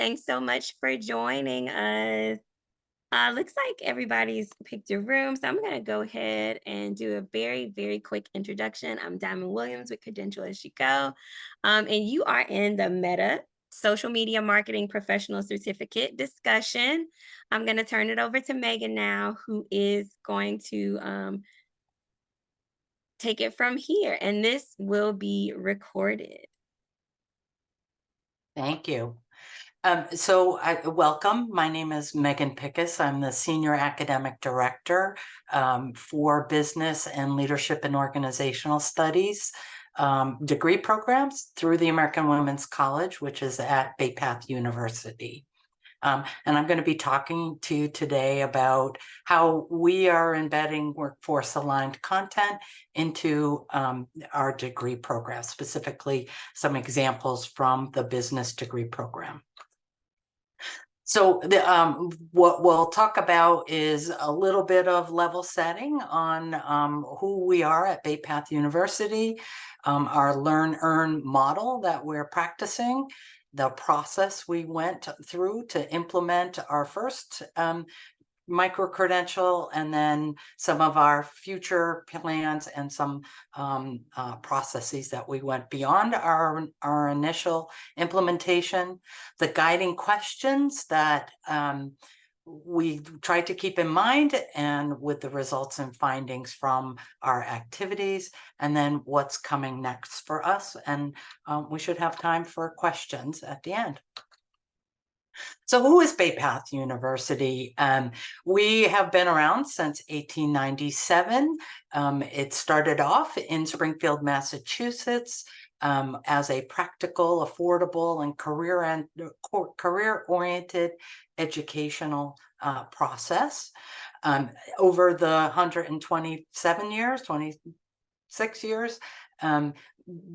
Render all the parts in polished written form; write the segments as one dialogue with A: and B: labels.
A: Thanks so much for joining us. Looks like everybody's picked a room, so I'm going to go ahead and do a very, very quick introduction. I'm Diamond Williams with Credential as You Go, and you are in the Meta Social Media Marketing Professional Certificate discussion. I'm going to turn it over to Megan now, who is going to take it from here, and this will be recorded.
B: Thank you. Welcome. My name is Megan Piccus. I'm the Senior Academic Director for Business and Leadership and Organizational Studies degree programs through the American Women's College, which is at Bay Path University. And I'm going to be talking to you today about how we are embedding workforce-aligned content into our degree program, specifically some examples from the business degree program. So what we'll talk about is a little bit of level setting on who we are at Bay Path University, our learn, earn model that we're practicing, the process we went through to implement our first micro-credential, and then some of our future plans and some processes that we went beyond our initial implementation, the guiding questions that we tried to keep in mind, and with the results and findings from our activities, and then what's coming next for us. And we should have time for questions at the end. So who is Bay Path University? We have been around since 1897. It started off in Springfield, Massachusetts, as a practical, affordable, and career-oriented educational process. Over the 127 years, 26 years,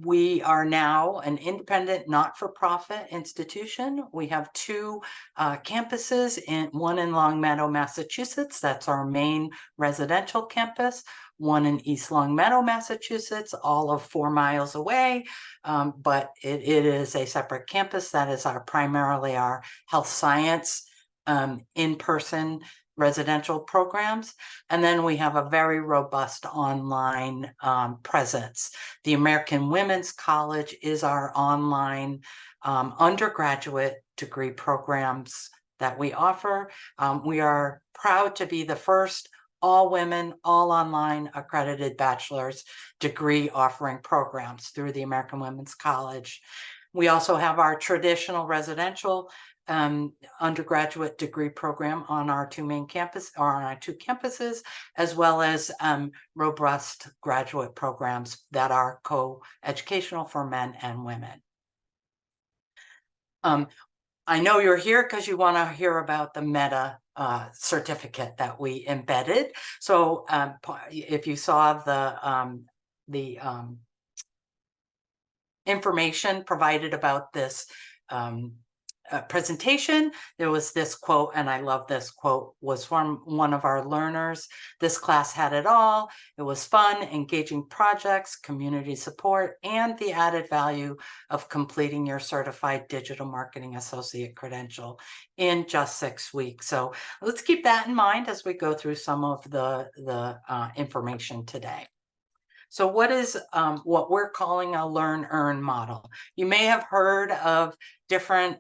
B: we are now an independent, not-for-profit institution. We have two campuses, one in Long Meadow, Massachusetts. That's our main residential campus. One in East Long Meadow, Massachusetts, all of 4 miles away. But it is a separate campus. That is primarily our health science in-person residential programs. And then we have a very robust online presence. The American Women's College is our online undergraduate degree programs that we offer. We are proud to be the first all-women, all-online accredited bachelor's degree offering programs through the American Women's College. We also have our traditional residential undergraduate degree program on our two campuses, as well as robust graduate programs that are co-educational for men and women. I know you're here because you want to hear about the Meta certificate that we embedded. So if you saw the information provided about this presentation, there was this quote, and I love this quote, was from one of our learners. This class had it all. It was fun, engaging projects, community support, and the added value of completing your certified digital marketing associate credential in just 6 weeks. So let's keep that in mind as we go through some of the information today. So what is what we're calling a learn-earn model? You may have heard of different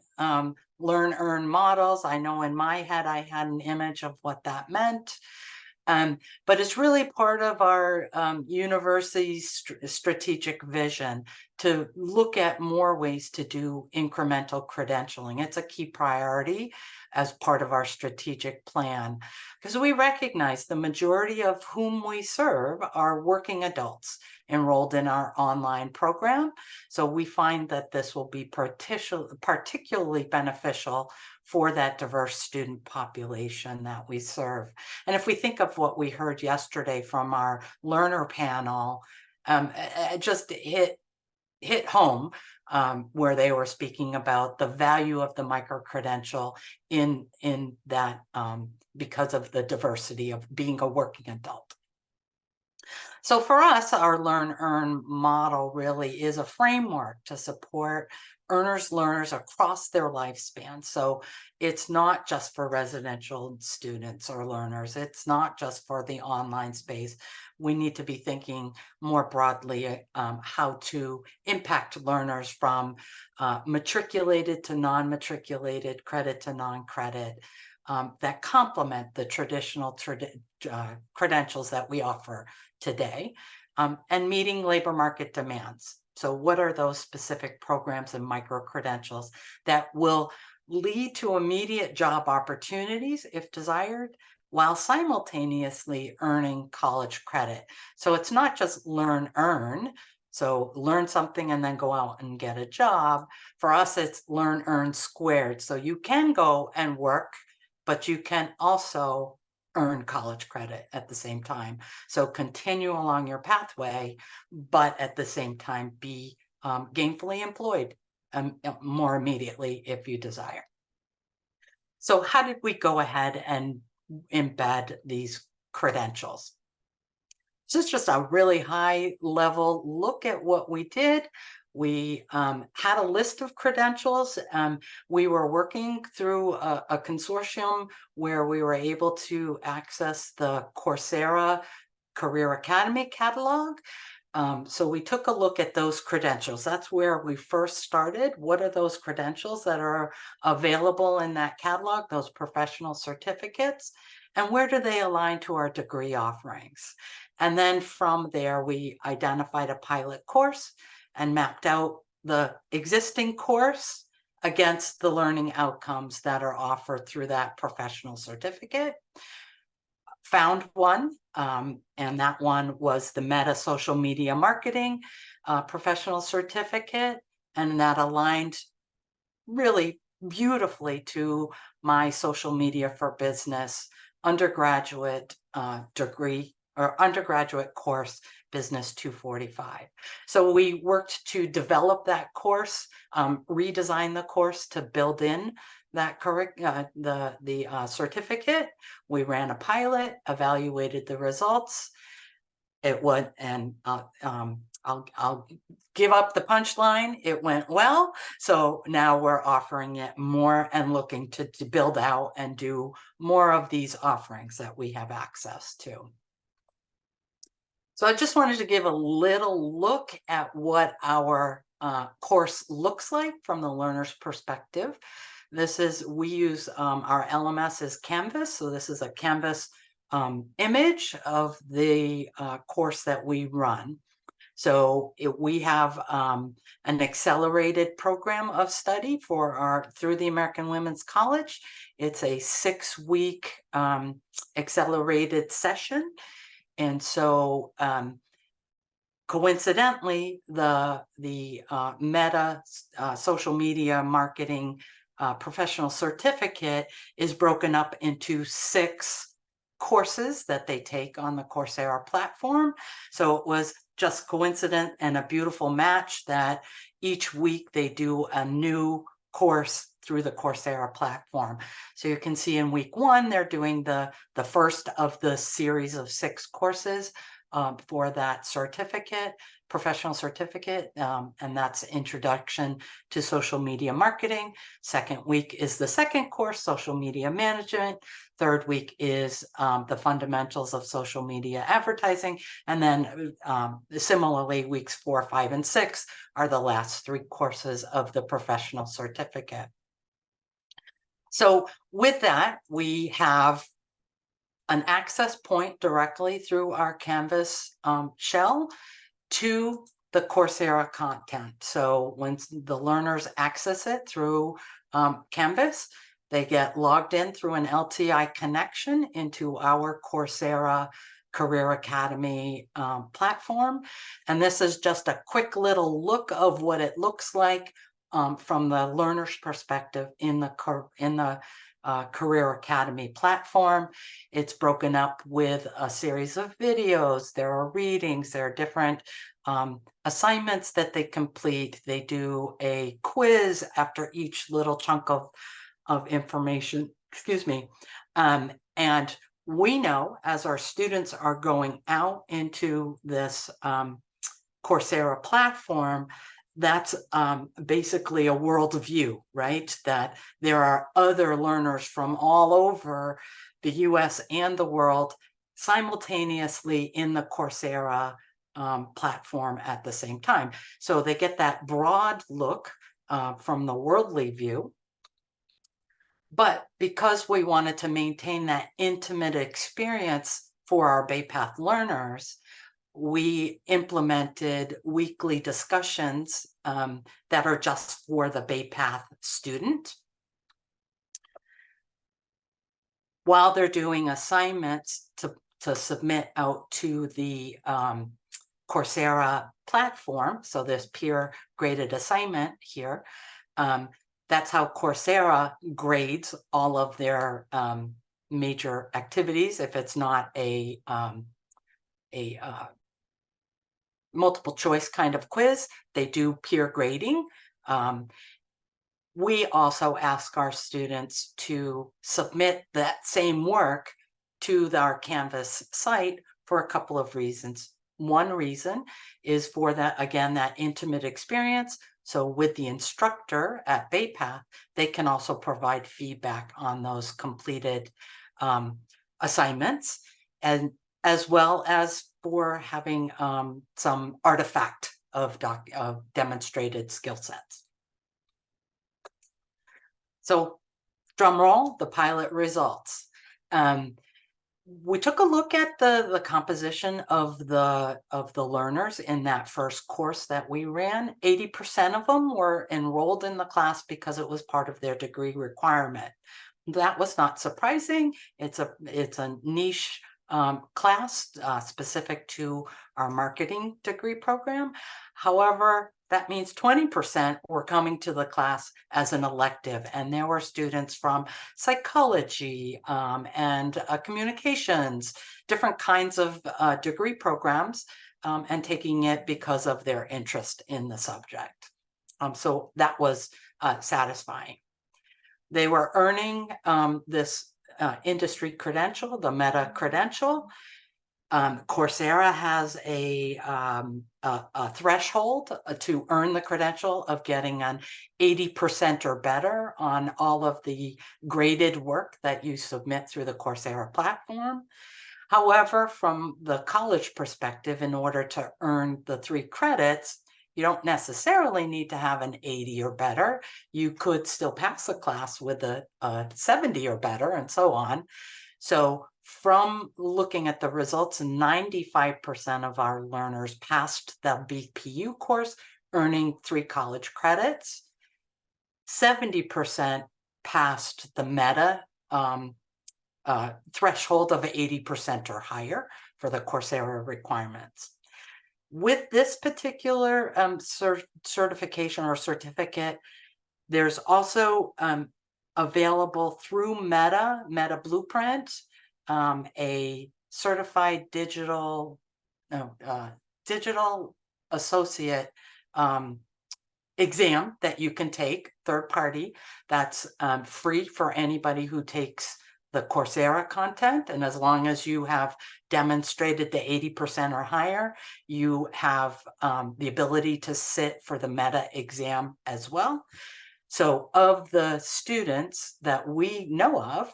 B: learn-earn models. I know in my head I had an image of what that meant. But it's really part of our university's strategic vision to look at more ways to do incremental credentialing. It's a key priority as part of our strategic plan, because we recognize the majority of whom we serve are working adults enrolled in our online program. So we find that this will be particularly beneficial for that diverse student population that we serve. And if we think of what we heard yesterday from our learner panel, it just hit home where they were speaking about the value of the micro-credential in that because of the diversity of being a working adult. So for us, our learn-earn model really is a framework to support earners, learners across their lifespan. So it's not just for residential students or learners. It's not just for the online space. We need to be thinking more broadly how to impact learners from matriculated to non-matriculated, credit to non-credit, that complement the traditional credentials that we offer today, and meeting labor market demands. So what are those specific programs and micro-credentials that will lead to immediate job opportunities if desired, while simultaneously earning college credit? So it's not just learn, earn. So learn something and then go out and get a job. For us, it's learn, earn squared. So you can go and work, but you can also earn college credit at the same time. So continue along your pathway, but at the same time be gainfully employed more immediately if you desire. So how did we go ahead and embed these credentials? This is just a really high level look at what we did. We had a list of credentials. We were working through a consortium where we were able to access the Coursera Career Academy catalog. So we took a look at those credentials. That's where we first started. What are those credentials that are available in that catalog, those professional certificates, and where do they align to our degree offerings? And then from there, we identified a pilot course and mapped out the existing course against the learning outcomes that are offered through that professional certificate. Found one, and that one was the Meta Social Media Marketing professional certificate, and that aligned really beautifully to my social media for business undergraduate degree or undergraduate course, Business 245. So we worked to develop that course, redesign the course to build in that certificate. We ran a pilot, evaluated the results. It went, and I'll give up the punchline. It went well. So now we're offering it more and looking to build out and do more of these offerings that we have access to. So I just wanted to give a little look at what our course looks like from the learner's perspective. We use our LMS is Canvas. So this is a Canvas image of the course that we run. So we have an accelerated program of study through the American Women's College. It's a 6-week accelerated session. And so coincidentally, the Meta social media marketing professional certificate is broken up into 6 courses that they take on the Coursera platform. So it was just coincident and a beautiful match that each week they do a new course through the Coursera platform. So you can see in week 1, they're doing the first of the series of 6 courses for that certificate, professional certificate, and that's Introduction to Social Media Marketing. Second week is the second course, Social Media Management. Third week is the Fundamentals of Social Media Advertising. And then similarly, weeks 4, 5, and 6 are the last 3 courses of the professional certificate. So with that, we have an access point directly through our Canvas shell to the Coursera content. So when the learners access it through Canvas, they get logged in through an LTI connection into our Coursera Career Academy platform. And this is just a quick little look of what it looks like from the learner's perspective in the Career Academy platform. It's broken up with a series of videos. There are readings. There are different assignments that they complete. They do a quiz after each little chunk of information. Excuse me. And we know as our students are going out into this Coursera platform that's basically a worldview, right? That there are other learners from all over the US and the world simultaneously in the Coursera platform at the same time. So they get that broad look from the worldly view. But because we wanted to maintain that intimate experience for our Bay Path learners, we implemented weekly discussions that are just for the Bay Path student. While they're doing assignments to submit out to the Coursera platform, so this peer graded assignment here, that's how Coursera grades all of their major activities. If it's not a multiple choice kind of quiz, they do peer grading. We also ask our students to submit that same work to our Canvas site for a couple of reasons. One reason is for that, again, that intimate experience. So with the instructor at BayPath, they can also provide feedback on those completed assignments, and as well as for having some artifact of demonstrated skill sets. So drum roll, the pilot results. We took a look at the composition of the learners in that first course that we ran. 80% of them were enrolled in the class because it was part of their degree requirement. That was not surprising. It's a niche class specific to our marketing degree program. However, that means 20% were coming to the class as an elective, and there were students from psychology and communications, different kinds of degree programs, and taking it because of their interest in the subject. So that was satisfying. They were earning this industry credential, the Meta credential. Coursera has a threshold to earn the credential of getting an 80% or better on all of the graded work that you submit through the Coursera platform. However, from the college perspective, in order to earn the 3 credits, you don't necessarily need to have an 80 or better. You could still pass a class with a 70 or better, and so on. So from looking at the results, 95% of our learners passed the BPU course, earning 3 college credits. 70% passed the Meta threshold of 80% or higher for the Coursera requirements. With this particular certification or certificate, there's also available through Meta Blueprint, a certified digital associate exam that you can take, third party, that's free for anybody who takes the Coursera content. And as long as you have demonstrated the 80% or higher, you have the ability to sit for the Meta exam as well. So of the students that we know of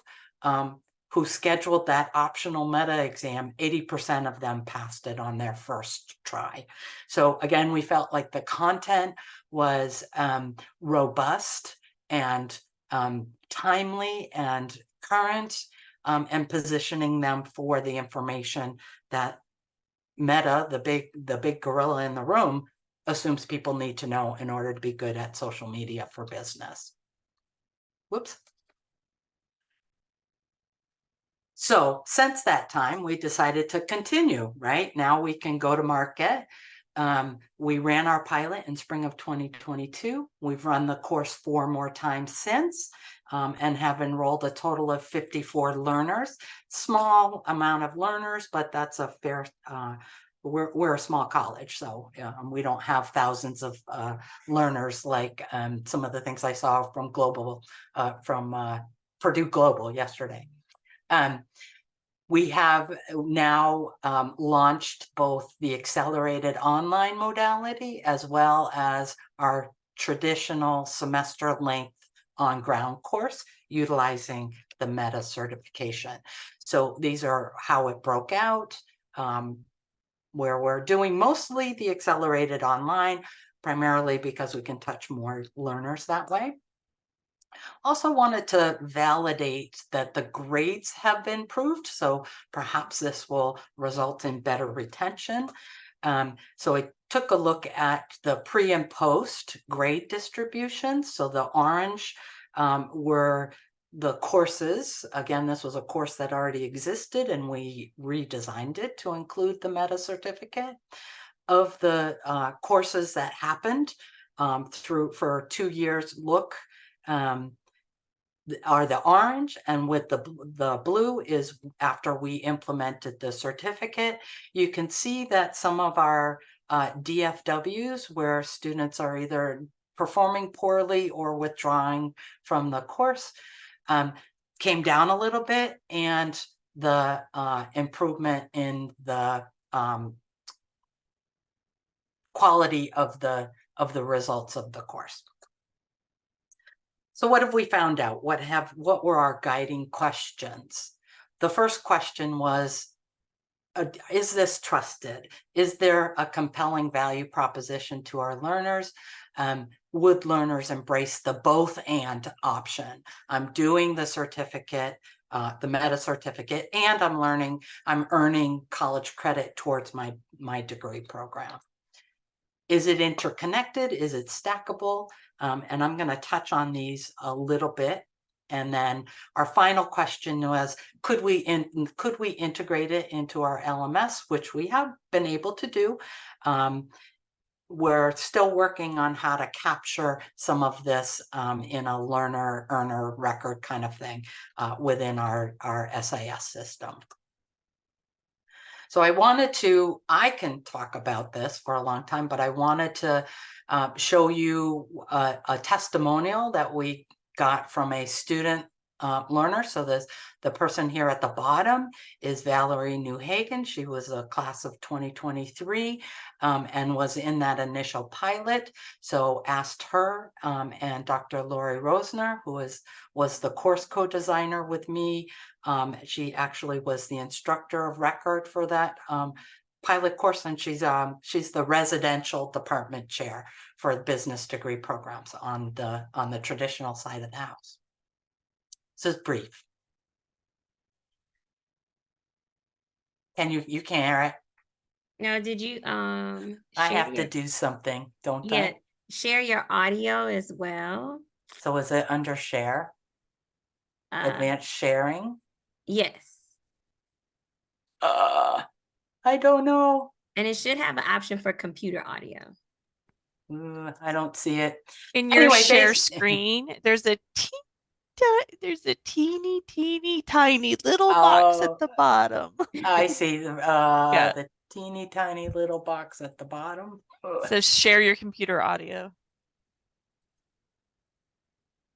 B: who scheduled that optional Meta exam, 80% of them passed it on their first try. So again, we felt like the content was robust and timely and current, and positioning them for the information that Meta, the big gorilla in the room, assumes people need to know in order to be good at social media for business. Whoops. So since that time, we decided to continue, right? Now we can go to market. We ran our pilot in spring of 2022. We've run the course 4 more times since, and have enrolled a total of 54 learners. Small amount of learners, but that's a fair, we're a small college, so we don't have thousands of learners like some of the things I saw from Purdue Global yesterday. We have now launched both the accelerated online modality as well as our traditional semester length on-ground course utilizing the meta certification. So these are how it broke out, where we're doing mostly the accelerated online, primarily because we can touch more learners that way. Also wanted to validate that the grades have been improved, so perhaps this will result in better retention. So I took a look at the pre and post grade distribution. So the orange were the courses. Again, this was a course that already existed and we redesigned it to include the meta certificate. Of the courses that happened through for 2 years look, um, are the orange, and with the blue is after we implemented the certificate. You can see that some of our DFWs where students are either performing poorly or withdrawing from the course came down a little bit, and the improvement in the quality of the results of the course. So what have we found out? What were our guiding questions? The first question was, is this trusted? Is there a compelling value proposition to our learners? Would learners embrace the both and option? I'm doing the certificate, the meta certificate, and I'm earning college credit towards my degree program. Is it interconnected? Is it stackable? And I'm going to touch on these a little bit. And then our final question was, could we integrate it into our LMS, which we have been able to do. We're still working on how to capture some of this in a learner-earner record kind of thing within our SIS system. So I can talk about this for a long time, but I wanted to show you a testimonial that we got from a student learner. So the person here at the bottom is Valerie Newhagen. She was a class of 2023 and was in that initial pilot. So asked her and Dr. Lori Rosner, who was the course co-designer with me. She actually was the instructor of record for that pilot course, and she's the residential department chair for business degree programs on the traditional side of the house. This is brief. And you can't hear it?
A: Now, did you
B: I
A: share
B: have to do something, don't
A: yeah,
B: I?
A: share your audio as well?
B: So is it under share?
A: Uh,
B: Advanced sharing?
A: yes.
B: I don't know.
A: And it should have an option for computer audio.
B: I don't see it.
C: In your
B: Anyway,
C: share screen, there's a teeny tiny little box at the bottom.
B: I see
C: Yeah.
B: the teeny tiny little box at the bottom.
C: So share your computer audio.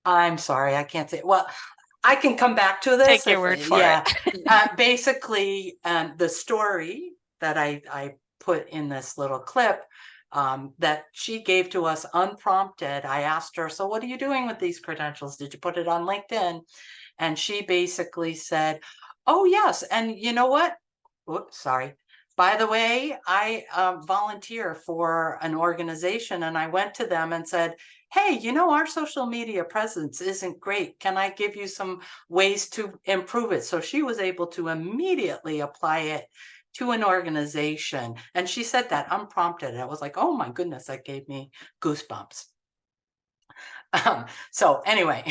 B: I'm sorry, I can't say. Well, I can come back to this.
C: Take your word for
B: it. Basically, the story that I put in this little clip that she gave to us unprompted. I asked her, so what are you doing with these credentials? Did you put it on LinkedIn? And she basically said, oh, yes. And you know what? Whoops, sorry. By the way, I volunteer for an organization, and I went to them and said, hey, you know, our social media presence isn't great. Can I give you some ways to improve it? So she was able to immediately apply it to an organization. And she said that unprompted. I was like, oh my goodness, that gave me goosebumps. So anyway,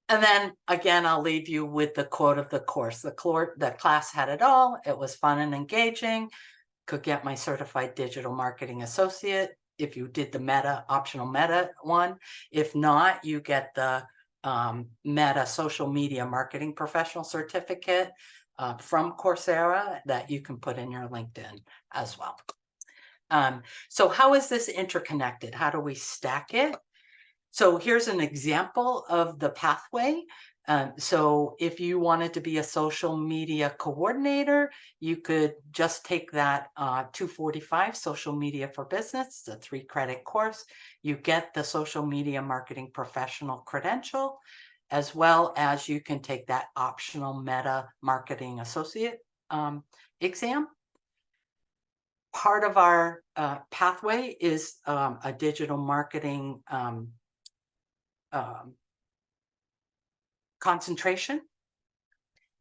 B: and then again, I'll leave you with the quote of the course. The class had it all. It was fun and engaging. Could get my certified digital marketing associate if you did the optional meta one. If not, you get the meta social media marketing professional certificate from Coursera that you can put in your LinkedIn as well. So how is this interconnected? How do we stack it? So here's an example of the pathway. So if you wanted to be a social media coordinator, you could just take that 245 Social Media for Business, the 3-credit course. You get the social media marketing professional credential, as well as you can take that optional Meta Marketing Associate exam. Part of our pathway is a digital marketing concentration.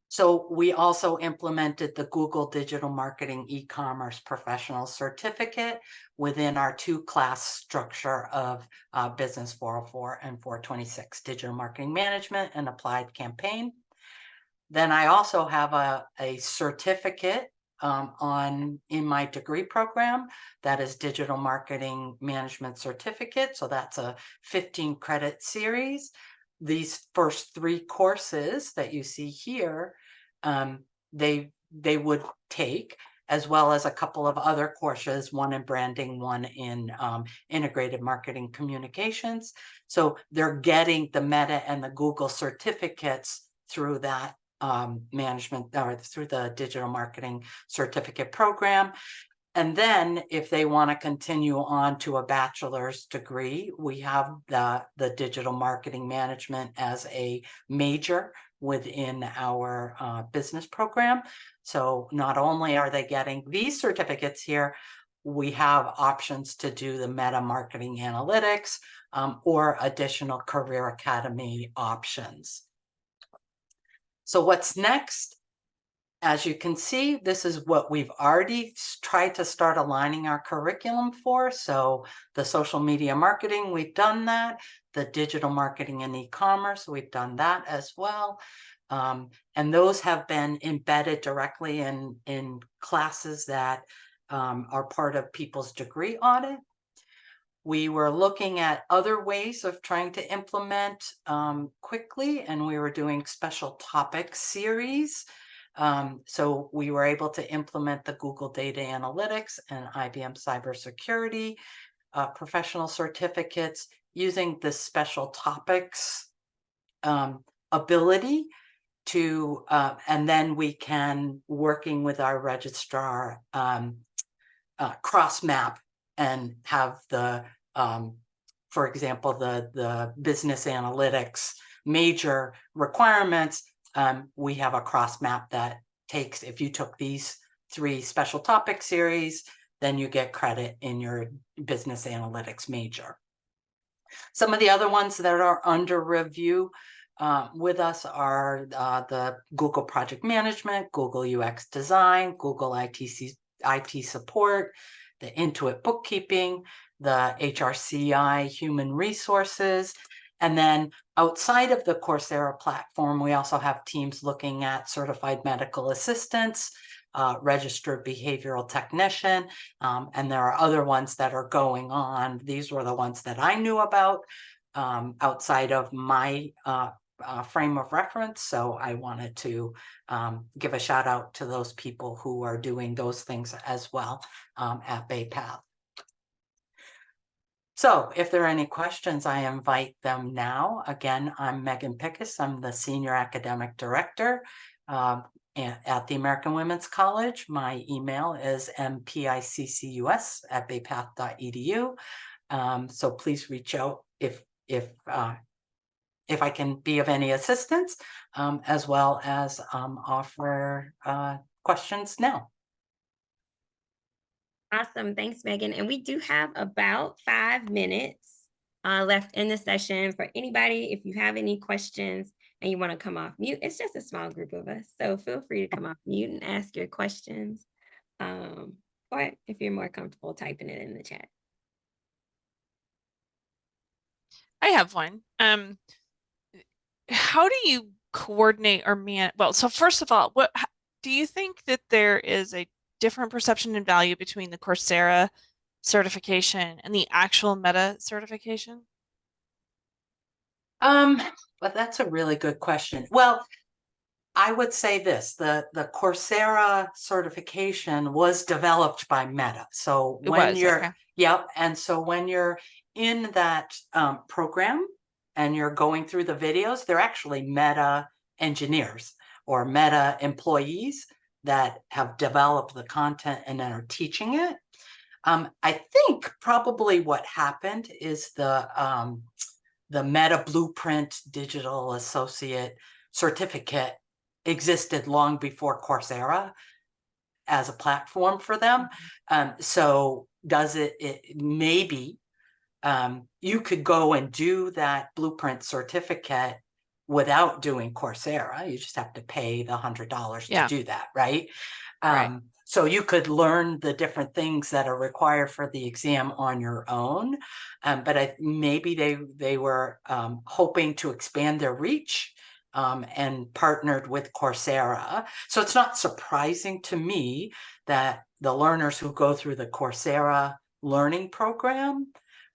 B: So we also implemented the Google Digital Marketing E-commerce Professional Certificate within our 2-class structure of Business 404 and 426, Digital Marketing Management and Applied Campaign. Then I also have a certificate in my degree program that is Digital Marketing Management Certificate. So that's a 15-credit series. These first 3 courses that you see here, they would take, as well as a couple of other courses, one in branding, one in integrated marketing communications. So they're getting the Meta and the Google certificates through that management, or through the digital marketing certificate program. And then if they want to continue on to a bachelor's degree, we have the digital marketing management as a major within our business program. So not only are they getting these certificates here, we have options to do the Meta Marketing Analytics or additional Career Academy options. So what's next? As you can see, this is what we've already tried to start aligning our curriculum for. So the social media marketing, we've done that. The digital marketing and e-commerce, we've done that as well. And those have been embedded directly in classes that are part of people's degree audit. We were looking at other ways of trying to implement quickly, and we were doing special topic series. So we were able to implement the Google Data Analytics and IBM Cybersecurity professional certificates using the special topics ability to, and then we can, working with our registrar, cross map and have the, for example, the business analytics major requirements. We have a cross map that takes, if you took these 3 special topic series, then you get credit in your business analytics major. Some of the other ones that are under review with us are the Google Project Management, Google UX Design, Google IT Support, the Intuit Bookkeeping, the HRCI Human Resources. And then outside of the Coursera platform, we also have teams looking at certified medical assistants, registered behavioral technician, and there are other ones that are going on. These were the ones that I knew about outside of my frame of reference. So I wanted to give a shout out to those people who are doing those things as well at Bay Path. So if there are any questions, I invite them now. Again, I'm Megan Piccus. I'm the Senior Academic Director at the American Women's College. My email is mpiccus@baypath.edu. So please reach out if I can be of any assistance, as well as offer questions now.
A: Awesome. Thanks, Megan. And we do have about 5 minutes left in the session for anybody. If you have any questions and you want to come off mute, it's just a small group of us. So feel free to come off mute and ask your questions. Or if you're more comfortable typing it in the chat.
C: I have one. How do you coordinate or well, so first of all, do you think that there is a different perception and value between the Coursera certification and the actual Meta certification?
B: But that's a really good question. Well, I would say this, the Coursera certification was developed by Meta. So when you're,
C: okay.
B: Yep. And so when you're in that program, and you're going through the videos, they're actually Meta engineers or Meta employees that have developed the content and then are teaching it. I think probably what happened is the Meta Blueprint Digital Associate Certificate existed long before Coursera as a platform for them. So does it maybe you could go and do that Blueprint certificate without doing Coursera. You just have to pay the $100 to do that, right?
C: Right.
B: So you could learn the different things that are required for the exam on your own. But maybe they were hoping to expand their reach and partnered with Coursera. So it's not surprising to me that the learners who go through the Coursera learning program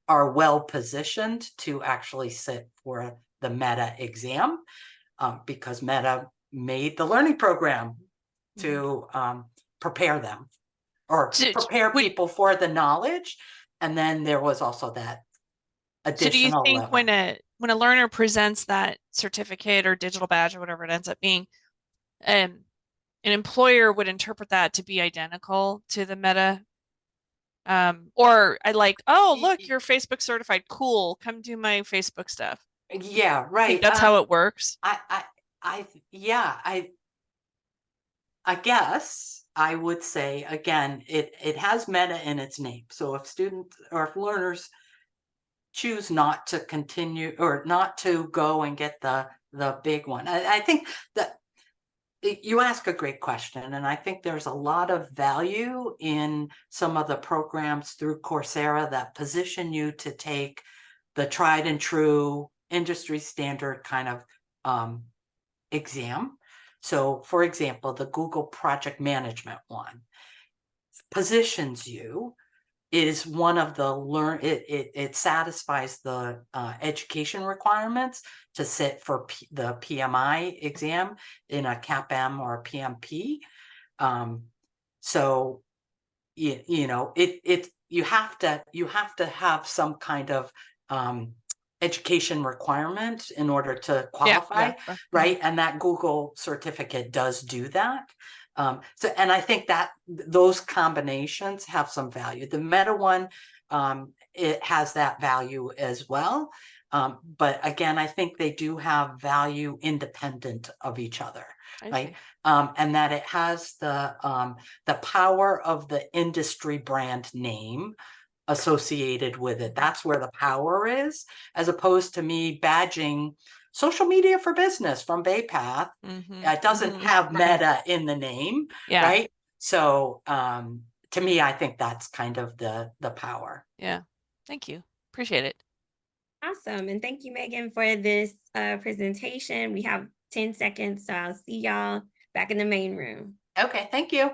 B: are well positioned to actually sit for the Meta exam because Meta made the learning program to prepare them or prepare people for the knowledge. And then there was also that
C: So do you
B: additional
C: think
B: level.
C: when a learner presents that certificate or digital badge or whatever it ends up being, an employer would interpret that to be identical to the Meta? Or I like, oh, look, you're Facebook certified. Cool. Come do my Facebook stuff.
B: Yeah,
C: I think
B: right.
C: that's how it works.
B: Yeah, I guess I would say again, it has Meta in its name. So if students or if learners choose not to continue or not to go and get the big one, I think that you ask a great question, and I think there's a lot of value in some of the programs through Coursera that position you to take the tried and true industry standard kind of exam. So for example, the Google Project Management one positions you. It is one of the it satisfies the education requirements to sit for the PMI exam in a CAPM or a PMP. So you know you have to have some kind of education requirement in order to qualify, right? And that Google certificate does do that. So, and I think that those combinations have some value. The Meta one, it has that value as well. But again, I think they do have value independent of each other, right? And that it has the power of the industry brand name associated with it. That's where the power is, as opposed to me badging social media for business from Baypath. It doesn't have Meta in the name, right? So to me, I think that's kind of the power.
C: Yeah. Thank you. Appreciate it.
A: Awesome. And thank you, Megan, for this presentation. We have 10 seconds, so I'll see y'all back in the main room.
B: Okay, thank you.